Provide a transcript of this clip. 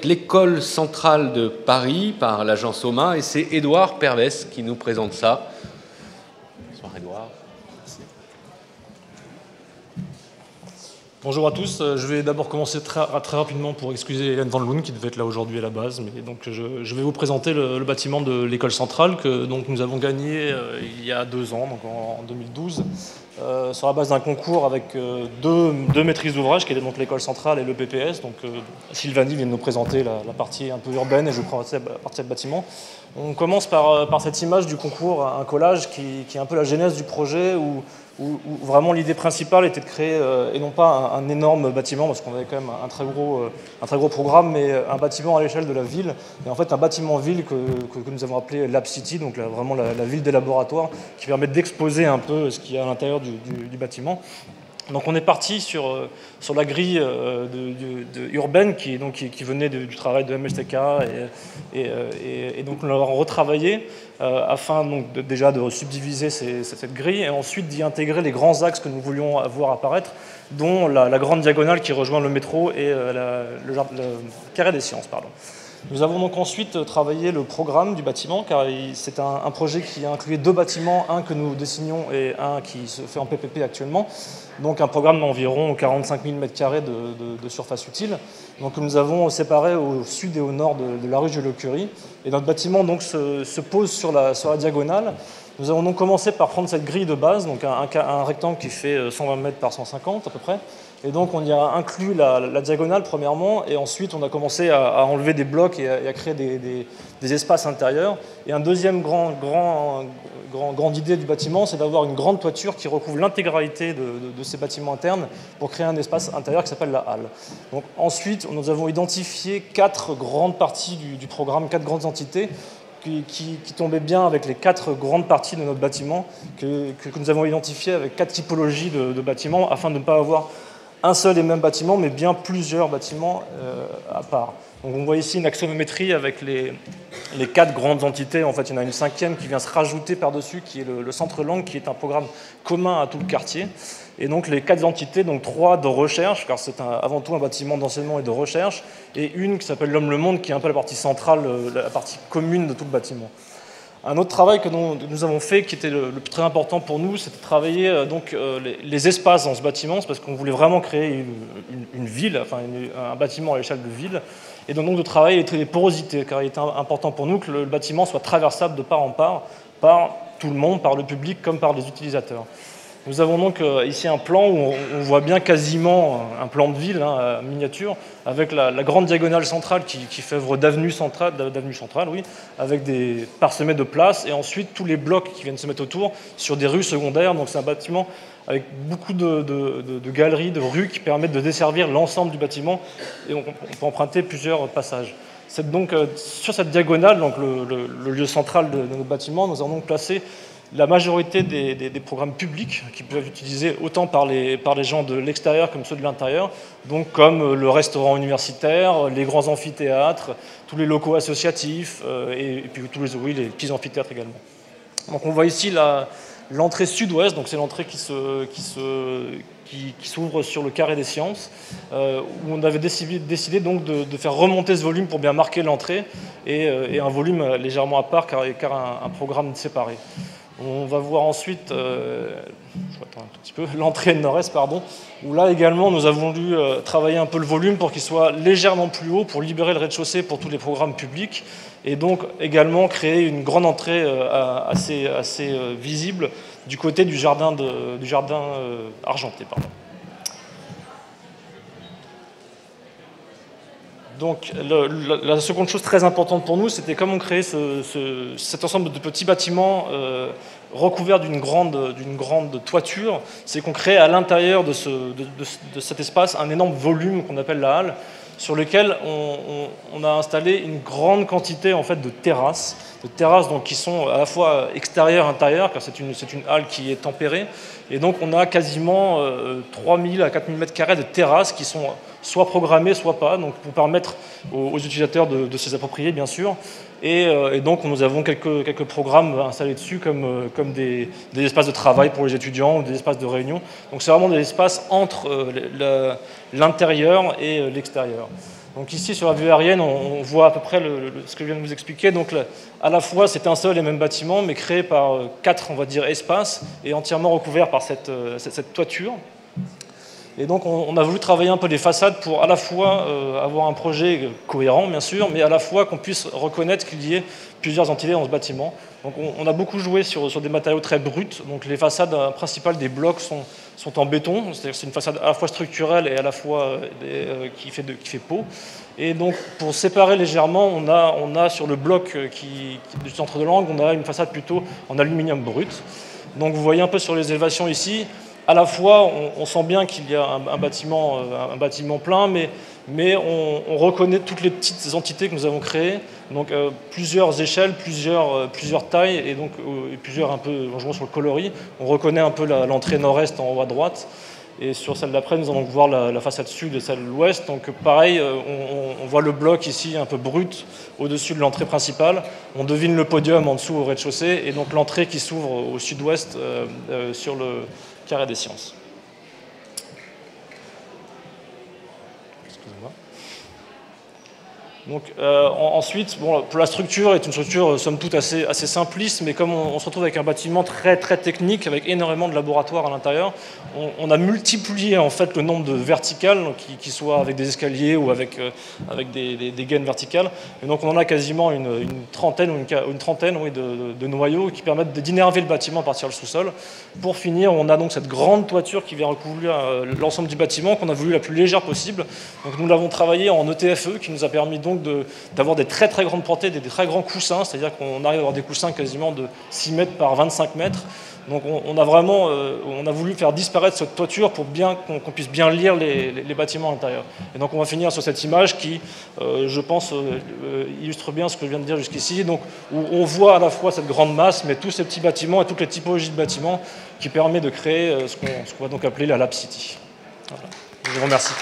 L'école centrale de Paris par l'agence OMA, et c'est Édouard Pervès qui nous présente ça. Bonsoir Édouard. Bonjour à tous, je vais d'abord commencer très rapidement pour excuser Hélène Van Loon qui devait être là aujourd'hui à la base, mais donc je vais vous présenter le bâtiment de l'école centrale que donc nous avons gagné il y a 2 ans, donc en 2012, sur la base d'un concours avec deux maîtrises d'ouvrage qui étaient donc l'école centrale et le PPS. Donc Sylvanie vient de nous présenter la partie un peu urbaine et je prends la partie de bâtiment. On commence par cette image du concours, un collage qui est un peu la genèse du projet où vraiment l'idée principale était de créer, et non pas un énorme bâtiment, parce qu'on avait quand même un très gros programme, mais un bâtiment à l'échelle de la ville. Et en fait, un bâtiment-ville que nous avons appelé Lab City, donc vraiment la ville des laboratoires, qui permet d'exposer un peu ce qu'il y a à l'intérieur du bâtiment. Donc on est parti sur la grille urbaine qui venait du travail de MSTK et donc nous l'avons retravaillé afin donc déjà de subdiviser cette grille et ensuite d'y intégrer les grands axes que nous voulions voir apparaître, dont la grande diagonale qui rejoint le métro et le carré des sciences. Nous avons donc ensuite travaillé le programme du bâtiment, car c'est un projet qui incluait 2 bâtiments, un que nous dessinions et un qui se fait en PPP actuellement. Donc un programme d'environ 45 000 m² de surface utile. Donc nous avons séparé au sud et au nord de la rue Jules-Curie. Et notre bâtiment donc, se pose sur la diagonale. Nous avons donc commencé par prendre cette grille de base, donc un rectangle qui fait 120 mètres par 150 à peu près. Et donc on y a inclus la diagonale premièrement, et ensuite on a commencé à enlever des blocs et à créer des espaces intérieurs. Et un deuxième grande idée du bâtiment, c'est d'avoir une grande toiture qui recouvre l'intégralité de ces bâtiments internes pour créer un espace intérieur qui s'appelle la halle. Donc ensuite, nous avons identifié 4 grandes parties du programme, 4 grandes entités qui tombaient bien avec les 4 grandes parties de notre bâtiment que nous avons identifiées avec 4 typologies de bâtiments afin de ne pas avoir un seul et même bâtiment, mais bien plusieurs bâtiments à part. Donc on voit ici une axonométrie avec les 4 grandes entités. En fait, il y en a une 5e qui vient se rajouter par-dessus, qui est le centre langue, qui est un programme commun à tout le quartier. Et donc les 4 entités, donc 3 de recherche, car c'est avant tout un bâtiment d'enseignement et de recherche, et une qui s'appelle l'Homme le Monde, qui est un peu la partie centrale, la partie commune de tout le bâtiment. Un autre travail que nous avons fait, qui était le très important pour nous, c'était de travailler les espaces dans ce bâtiment, parce qu'on voulait vraiment créer une ville, enfin un bâtiment à l'échelle de ville, et donc de travailler les porosités, car il était important pour nous que le bâtiment soit traversable de part en part par tout le monde, par le public comme par les utilisateurs. Nous avons donc ici un plan où on voit bien quasiment un plan de ville, miniature, avec la grande diagonale centrale qui fait œuvre d'avenue centrale, oui, avec des parsemés de places, et ensuite tous les blocs qui viennent se mettre autour sur des rues secondaires. Donc c'est un bâtiment avec beaucoup de galeries, de rues qui permettent de desservir l'ensemble du bâtiment, et on peut emprunter plusieurs passages. Donc, sur cette diagonale, donc le lieu central de notre bâtiment, nous avons donc placé la majorité des programmes publics qui peuvent être utilisés autant par les gens de l'extérieur comme ceux de l'intérieur, donc comme le restaurant universitaire, les grands amphithéâtres, tous les locaux associatifs et puis tous les petits amphithéâtres également. Donc on voit ici l'entrée sud-ouest, donc c'est l'entrée qui s'ouvre sur le carré des sciences, où on avait décidé donc de faire remonter ce volume pour bien marquer l'entrée et un volume légèrement à part car un programme séparé. On va voir ensuite, l'entrée nord-est, où là également nous avons dû travailler un peu le volume pour qu'il soit légèrement plus haut, pour libérer le rez-de-chaussée pour tous les programmes publics, et donc également créer une grande entrée assez visible du côté du jardin argenté. Donc la seconde chose très importante pour nous, c'était comment créer cet ensemble de petits bâtiments recouverts d'une grande toiture. C'est qu'on crée à l'intérieur de cet espace un énorme volume qu'on appelle la halle, sur lequel on a installé une grande quantité en fait, de terrasses donc, qui sont à la fois extérieures et intérieures, car c'est une halle qui est tempérée. Et donc on a quasiment 3000 à 4000 m² de terrasses qui sont soit programmées, soit pas, donc pour permettre aux utilisateurs de se les approprier, bien sûr. Et donc nous avons quelques programmes installés dessus, comme des espaces de travail pour les étudiants ou des espaces de réunion. Donc c'est vraiment des espaces entre l'intérieur et l'extérieur. Donc ici, sur la vue aérienne, on voit à peu près ce que je viens de vous expliquer. Donc à la fois, c'est un seul et même bâtiment, mais créé par 4, on va dire, espaces, et entièrement recouvert par cette toiture. Et donc on a voulu travailler un peu les façades pour à la fois avoir un projet cohérent, bien sûr, mais à la fois qu'on puisse reconnaître qu'il y ait plusieurs entités dans ce bâtiment. Donc on a beaucoup joué sur des matériaux très bruts. Donc les façades principales des blocs sont en béton. C'est-à-dire que c'est une façade à la fois structurelle et à la fois qui fait peau. Et donc pour séparer légèrement, on a sur le bloc du centre de l'angle, on a une façade plutôt en aluminium brut. Donc vous voyez un peu sur les élévations ici, à la fois, on sent bien qu'il y a un bâtiment plein, mais on reconnaît toutes les petites entités que nous avons créées, donc plusieurs échelles, plusieurs tailles, et donc plusieurs un peu, en jouant sur le coloris, on reconnaît un peu l'entrée nord-est en haut à droite, et sur celle d'après, nous allons voir la façade sud et celle de l'ouest, donc pareil, on voit le bloc ici un peu brut au-dessus de l'entrée principale, on devine le podium en dessous au rez-de-chaussée, et donc l'entrée qui s'ouvre au sud-ouest sur le carré des sciences. Excusez-moi. Donc, ensuite, bon, pour la structure est une structure somme toute assez simpliste, mais comme on se retrouve avec un bâtiment très technique, avec énormément de laboratoires à l'intérieur, on a multiplié en fait le nombre de verticales, qui soient avec des escaliers ou avec des gaines verticales. Et donc on en a quasiment une trentaine de noyaux qui permettent d'innerver le bâtiment à partir du sous-sol. Pour finir, on a donc cette grande toiture qui vient recouvrir l'ensemble du bâtiment, qu'on a voulu la plus légère possible. Donc nous l'avons travaillé en ETFE, qui nous a permis donc d'avoir des très grandes portées, des très grands coussins, c'est-à-dire qu'on arrive à avoir des coussins quasiment de 6 mètres par 25 mètres. Donc on a voulu faire disparaître cette toiture pour bien qu'on puisse bien lire les bâtiments à l'intérieur. Et donc on va finir sur cette image qui, je pense, illustre bien ce que je viens de dire jusqu'ici, donc où on voit à la fois cette grande masse, mais tous ces petits bâtiments et toutes les typologies de bâtiments qui permettent de créer ce qu'on va donc appeler la Lab City. Voilà. Je vous remercie.